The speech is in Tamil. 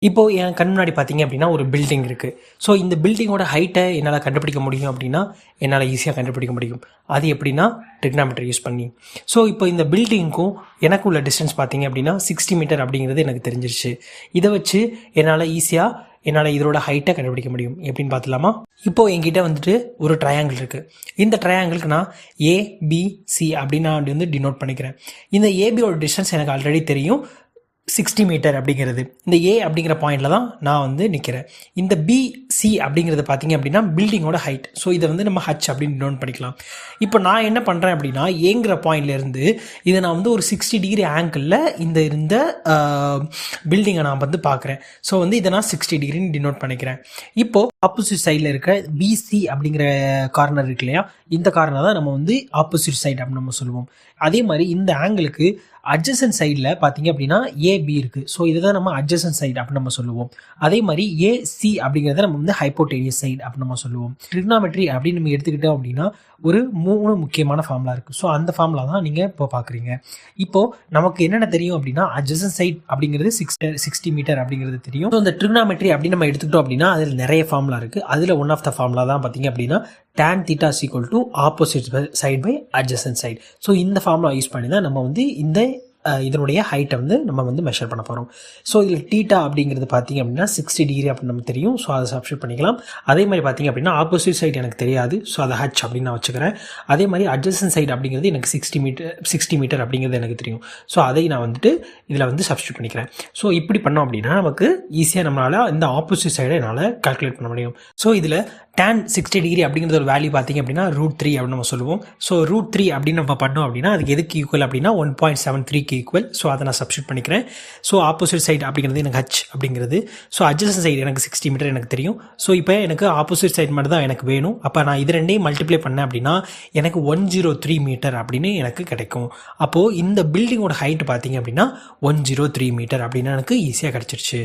இப்போ என் கண் முன்னாடி பார்த்தீங்க அப்படின்னா ஒரு பில்டிங் இருக்குது. ஸோ இந்த பில்டிங்கோட ஹைட்டை என்னால் கண்டுபிடிக்க முடியும் அப்படின்னா என்னால் ஈஸியாக கண்டுபிடிக்க முடியும். அது எப்படின்னா ட்ரிக்னாமெட்ரி யூஸ் பண்ணி. ஸோ இப்போ இந்த பில்டிங்க்கும் எனக்கு உள்ள டிஸ்டன்ஸ் பார்த்தீங்க அப்படின்னா 60 மீட்டர் அப்படிங்கிறது எனக்கு தெரிஞ்சிருச்சு. இதை வச்சு என்னால் இதோட ஹைட்டை கண்டுபிடிக்க முடியும். எப்படின்னு பார்த்துலாமா? இப்போது என்கிட்ட வந்துட்டு ஒரு ட்ரையாங்கிள் இருக்குது. இந்த ட்ரையாங்கிளுக்கு நான் ஏபிசி அப்படின்னு நான் வந்து டினோட் பண்ணிக்கிறேன். இந்த ஏபியோட டிஸ்டன்ஸ் எனக்கு ஆல்ரெடி தெரியும், 60 மீட்டர் அப்படிங்கிறது. இந்த ஏ அப்படிங்கிற பாயிண்டில் தான் நான் வந்து நிற்கிறேன். இந்த பிசி அப்படிங்கிறது பார்த்தீங்க அப்படின்னா பில்டிங்கோட ஹைட். ஸோ இதை வந்து நம்ம ஹச் அப்படின்னு நோட் பண்ணிக்கலாம். இப்போ நான் என்ன பண்ணுறேன் அப்படின்னா ஏங்கிற பாயிண்ட்லேருந்து இதை நான் வந்து ஒரு 60 டிகிரி ஆங்கிளில் இருந்த பில்டிங்கை நான் வந்து பார்க்குறேன். ஸோ வந்து இதை நான் 60 டிகிரின்னு டினோட் பண்ணிக்கிறேன். இப்போது ஆப்போசிட் சைடில் இருக்க பிசி அப்படிங்கிற கார்னர் இருக்கு இல்லையா, இந்த கார்னர் தான் நம்ம வந்து ஆப்போசிட் சைடு அப்படின்னு நம்ம சொல்லுவோம். அதே மாதிரி இந்த ஆங்கிளுக்கு அட்ஜசன்ட் சைடில் பார்த்தீங்க அப்படின்னா ஏபி இருக்குது. ஸோ இதை தான் நம்ம அட்ஜசன்ட் சைடு அப்படின்னு நம்ம சொல்லுவோம். அதே மாதிரி ஏசி அப்படிங்கிறத நம்ம வந்து ஹைப்போடேனியஸ் சைடு அப்படின்னு நம்ம சொல்லுவோம். ட்ரிக்னாமெட்ரி அப்படின்னு நம்ம எடுத்துக்கிட்டோம் அப்படின்னா ஒரு 3 முக்கியமான ஃபார்முலா இருக்குது. ஸோ அந்த ஃபார்முலா தான் நீங்கள் இப்போ பார்க்குறீங்க. இப்போது நமக்கு என்னென்ன தெரியும் அப்படின்னா அட்ஜசன்ட் சைட் அப்படிங்கிறது 60 மீட்டர் அப்படிங்கிறது தெரியும். ஸோ இந்த ட்ரிக்னாமெட்ரி அப்படின்னு நம்ம எடுத்துக்கிட்டோம் அப்படின்னா அதில் நிறைய ஃபார்முலா இருக்குது. அதில் ஒன் ஆஃப் த ஃபார்முலா தான் பார்த்தீங்க அப்படின்னா tan theta is equal to opposite side by adjacent side. So இந்த ஃபார்முலா யூஸ் பண்ணி தான் நம்ம வந்து இதனுடைய ஹைட்டை வந்து நம்ம வந்து மெஷர் பண்ண போகிறோம். ஸோ இதில் டீட்டா அப்படிங்கிறது பார்த்தீங்க அப்படின்னா 60 டிகிரி அப்படின்னு நம்ம தெரியும். ஸோ அதை சப்ஸ்டியூட் பண்ணிக்கலாம். அதே மாதிரி பார்த்தீங்க அப்படின்னா ஆப்போசிட் சைடு எனக்கு தெரியாது. ஸோ அதை ஹச் அப்படின்னு நான் வச்சுக்கிறேன். அதே மாதிரி அட்ஜசன்ட் சைடு அப்படிங்கிறது எனக்கு 60 மீட்டர் அப்படிங்கிறது எனக்கு தெரியும். ஸோ அதை நான் வந்துட்டு இதில் வந்து சப்ஸ்டியூட் பண்ணிக்கிறேன். ஸோ இப்படி பண்ணோம் அப்படின்னா நமக்கு ஈஸியாக நம்மளால் இந்த ஆப்போசிட் சைடை என்னால் கால்குலேட் பண்ண முடியும். ஸோ இதில் tan 60 டிகிரி அப்படிங்கிறது ஒரு வேல்யூ பார்த்தீங்க அப்படின்னா √3 அப்படின்னு நம்ம சொல்லுவோம். ஸோ √3 அப்படின்னு நம்ம பண்ணோம் அப்படின்னா அதுக்கு எதுக்கு ஈக்குவல் அப்படின்னா 1.73க்கு ஈக்குவல். ஸோ அதை நான் சப்ஸ்டியூட் பண்ணிக்கிறேன். ஸோ ஆப்போசிட் சைடு அப்படிங்கிறது எனக்கு ஹச் அப்படிங்கிறது. ஸோ அட்ஜசன்ட் சைடு எனக்கு 60 மீட்டர் எனக்கு தெரியும். ஸோ இப்போ எனக்கு ஆப்போசிட் சைடு மட்டும் தான் எனக்கு வேணும். அப்போ நான் இது ரெண்டையும் மல்டிப்ளை பண்ணேன் அப்படின்னா எனக்கு 103 மீட்டர் அப்படின்னு எனக்கு கிடைக்கும். அப்போது இந்த பில்டிங்கோட ஹைட் பார்த்தீங்க அப்படின்னா 103 மீட்டர் அப்படின்னு எனக்கு ஈஸியாக கிடச்சிருச்சு.